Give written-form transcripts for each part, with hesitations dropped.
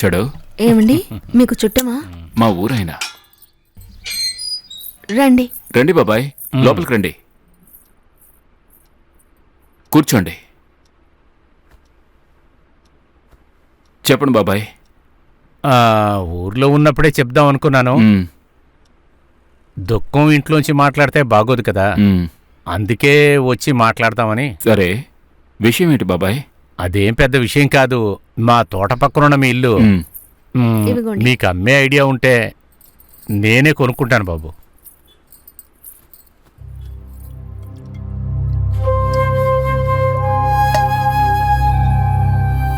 చెడు ఏమండి మీకు చుట్టమా? మా ఊరైనా. రండి. రండి బాబాయ్, లోపలికి రండి, కూర్చోండి. చెప్పండి బాబాయ్. ఊర్లో ఉన్నప్పుడే చెప్దాం అనుకున్నాను. దుఃఖం ఇంట్లోంచి మాట్లాడితే బాగోదు కదా, అందుకే వచ్చి మాట్లాడదామని. సరే, విషయం ఏంటి బాబాయ్? అదేం పెద్ద విషయం కాదు. మా తోట పక్కనున్న మీ ఇల్లు ఇదిగోండి. మీకు అమ్మే ఐడియా ఉంటే నేనే కొనుక్కుంటాను బాబు.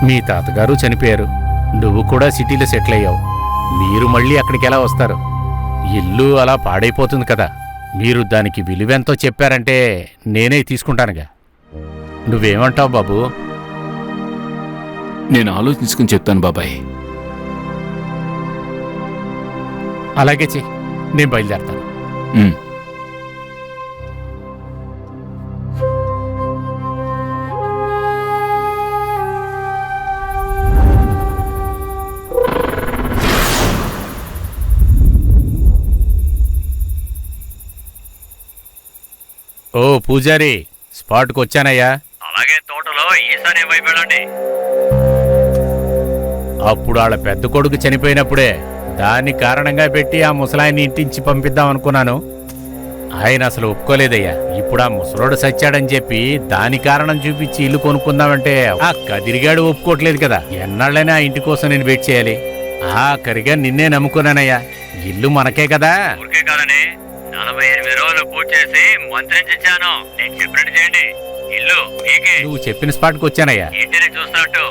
మీ తాతగారు చనిపోయారు, నువ్వు కూడా సిటీలో సెటిల్ అయ్యావు. మీరు మళ్ళీ అక్కడికి ఎలా వస్తారు? ఇల్లు అలా పాడైపోతుంది కదా. మీరు దానికి విలువెంతో చెప్పారంటే నేనే తీసుకుంటానుగా. నువ్వేమంటావు బాబు? నేను ఆలోచించుకుని చెప్తాను బాబాయ్. అలాగే చెయ్యి, నేను బయలుదేరతాను. ఓ పూజారి, స్పాట్కి వచ్చానయ్యా. అలాగే తోటలో ఈశాన్య వైపు వెళ్ళండి. అప్పుడు వాళ్ళ పెద్ద కొడుకు చనిపోయినప్పుడే దాన్ని కారణంగా పెట్టి ఆ ముసలాయన్ని ఇంటించి పంపిద్దాం అనుకున్నాను. ఆయన అసలు ఒప్పుకోలేదయ్యా. ఇప్పుడు ఆ ముసలోడు సచ్చాడని చెప్పి దాని కారణం చూపించి ఇల్లు కొనుక్కుందామంటే ఆ కదిరిగాడు ఒప్పుకోవట్లేదు కదా. ఎన్నాళ్ళైనా ఆ ఇంటి కోసం నేను వెయిట్ చేయాలి. కరిగా నిన్నే నమ్ముకున్నానయ్యా. ఇల్లు మనకే కదా. ఊరికే కాదని 48 రోజులు పూర్తి చేసి మంత్రించాను. నేను చెప్పినట్టు చేయండి. ఇల్లు మీకే. నువ్వు చెప్పిన స్పాట్కి వచ్చానయ్యా. ఇంటిని చూస్తున్నట్టు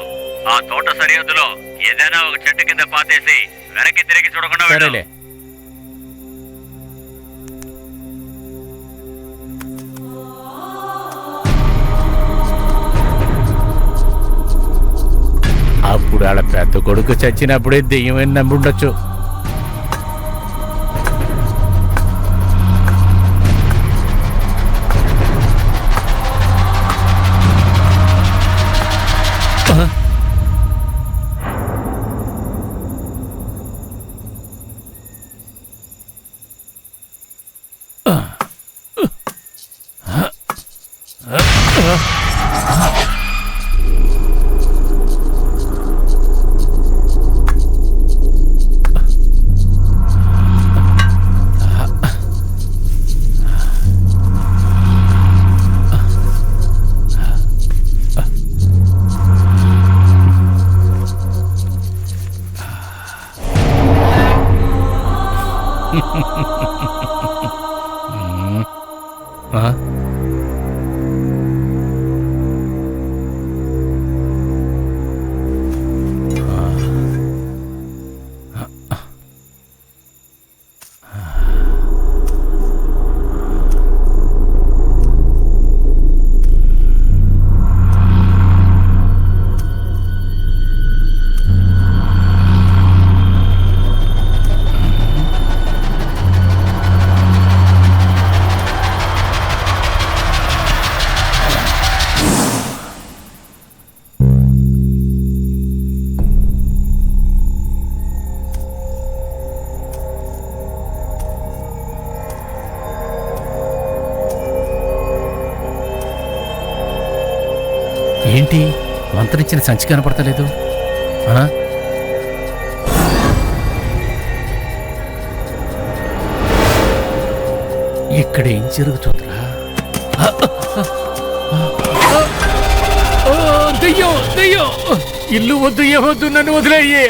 ఆ తోట సరిహద్దులో ఏదైనా ఒక చెట్టు కింద పాతేసి వెనక్కి తిరిగి చూడకుండా వెళ్ళు. సరేలే. అప్పుడు వాళ్ళ పెద్ద కొడుకు చచ్చినప్పుడే దెయ్యమని నమ్ముండొచ్చు. ఏంటి మంత్రించిన సంచి కనపడతలేదు? ఇక్కడ ఏం జరుగుతుందిరా? దెయ్యం దెయ్యం! ఇల్లు వద్దు, ఏమొద్దు, నన్ను వదిలేయ్యే.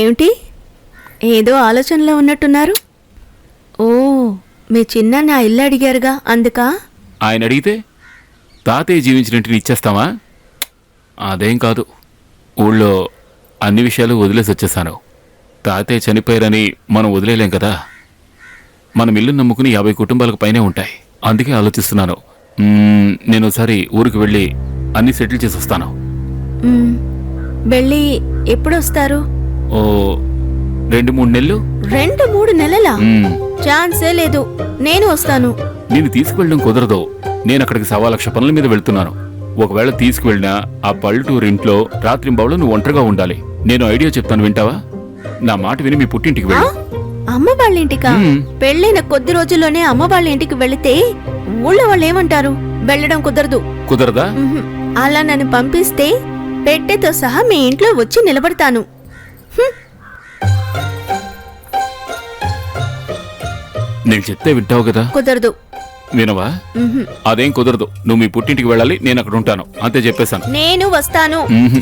ఏమిటి, ఏదో ఆలోచనలో ఉన్నట్టున్నారు? ఓ, మీ చిన్న నా ఇల్లు అడిగారుగా, అందుకా? ఆయన అడిగితే తాతయ్య జీవించినట్టుని ఇచ్చేస్తావా? అదేం కాదు, ఊళ్ళో అన్ని విషయాలు వదిలేసి వచ్చేసాను. తాతయ్య చనిపోయారని మనం వదిలేలేం కదా. మనం ఇల్లు నమ్ముకుని 50 కుటుంబాలకు పైనే ఉంటాయి. అందుకే ఆలోచిస్తున్నాను. నేను ఒకసారి ఊరికి వెళ్ళి అన్ని సెటిల్ చేసి వస్తాను. వెళ్ళి ఎప్పుడొస్తారు? ఓ 2-3 నెలలు 2-3 నెలలా? మ్మ్. ఛాన్సే లేదు. నేను వస్తాను. నేను తీసుకువెళ్ళడం కుదరదు. నేను అక్కడికి 1,00,000 పనుల మీద వెళ్తున్నాను. ఒకవేళ తీసుకువెళ్ళినా ఆ పల్లెటూరు ఇంట్లో రాత్రింబవళ్ళు నువ్వు ఒంటరిగా ఉండాలి. నేను ఐడియా చెప్తాను, వింటావా? నా మాట విని మీ పుట్టింటికి ఆ? వెళ్ళు. అమ్మ వాళ్ళ ఇంటికా? మ్మ్. పెళ్ళైన కొద్ది రోజుల్లోనే అమ్మ వాళ్ళ ఇంటికి వెళితే ఊళ్ళో వాళ్ళు ఏమంటారు? వెళ్ళడం కుదరదు. కుదరదా? మ్హూ. అలా నన్ను పంపిస్తే పెట్టెతో సహా మీ ఇంట్లో వచ్చి నిలబడతాను. హ్మ్. నేను చెప్తే వింటావు కదా? కుదరదు. వినవా? మ్హూ. అదేం కుదరదు. నువ్వు మీ పుట్టింటికి వెళ్ళాలి, నేను అక్కడ ఉంటాను, అంతే చెప్పేశాను. నేను వస్తాను. మ్మ్హ్.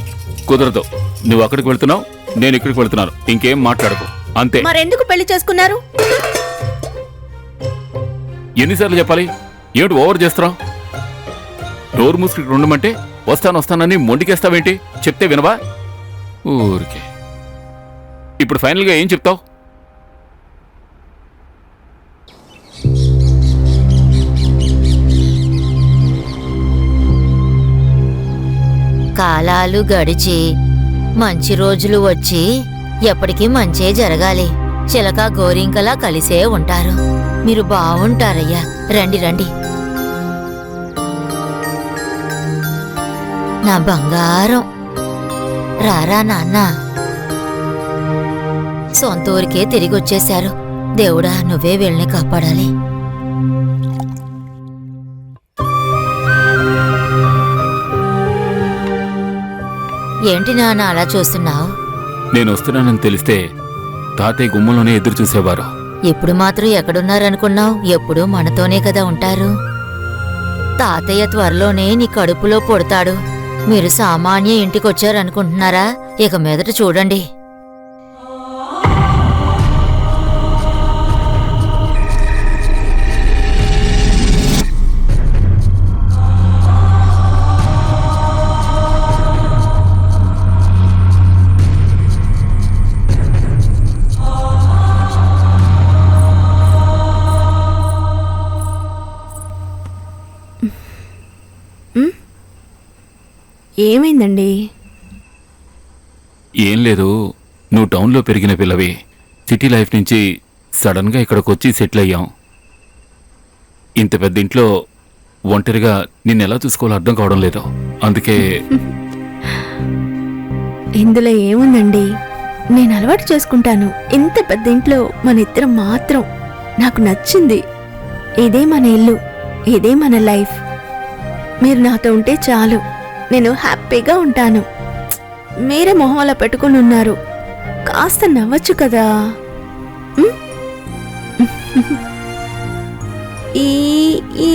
కుదరదు. నువ్వు అక్కడికి వెళ్తున్నావు, నేను ఇక్కడికి వెళ్తున్నాను. ఇంకేం మాట్లాడకు, అంతే. మరెందుకు పెళ్లి చేసుకున్నారు? ఎన్నిసార్లు చెప్పాలి? ఏమిటి ఓవర్ చేస్తున్నావు? నోరు మూసుకు ఇక్కడ ఉండమంటే వస్తానని మొండికేస్తావేంటి? చెప్తే వినవా? ఊరికే. ఇప్పుడు ఫైనల్గా ఏం చెప్తావు? కాలాలు గడిచి మంచి రోజులు వచ్చి ఎప్పటికీ మంచే జరగాలి. చిలక గోరింకలా కలిసే ఉంటారు. మీరు బావుంటారయ్యా. రండి రండి. నా బంగారం, రారా నాన్న. సొంత ఊరికే తిరిగొచ్చేశారు. దేవుడా, నువ్వే వీళ్ళని కాపాడాలి. ఏంటి నాన్న అలా చూస్తున్నావు? నేను వస్తున్నానని తెలిస్తే తాతయ్య గుమ్మంలోనే ఎదురు చూసేవారు. ఇప్పుడు మాత్రం ఎక్కడున్నారనుకున్నావు? ఎప్పుడూ మనతోనే కదా ఉంటారు. తాతయ్య త్వరలోనే నీ కడుపులో పుడతాడు. మీరు సామాన్య ఇంటికొచ్చారనుకుంటున్నారా? ఇక మీదట చూడండి. ఏమైందండి? ఏం లేదు. నువ్వు టౌన్లో పెరిగిన పిల్లవి. సిటీ లైఫ్ నుంచి సడన్గా ఇక్కడికి వచ్చి సెటిల్ అయ్యాం. ఇంత పెద్ద ఇంట్లో ఒంటరిగా నిన్నెలా చూసుకోవాలో అర్థం కావడం లేదు. అందుకే ఇందులో ఏముందండి? నేను అలవాటు చేసుకుంటాను. ఇంత పెద్ద ఇంట్లో మన ఇద్దరం మాత్రం నాకు నచ్చింది. ఇదే మన ఇల్లు, ఇదే మన లైఫ్. మీరు నాతో ఉంటే చాలు, నేను హ్యాపీగా ఉంటాను. మీరే మొహంలో పెట్టుకుని ఉన్నారు. కాస్త నవ్వచ్చు కదా. ఉమ్? ఈ ఈ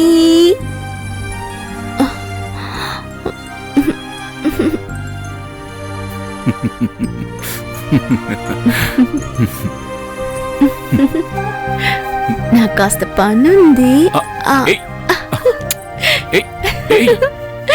నాకు కాస్త పనుంది. ఏయ్, ఏయ్, ఏయ్.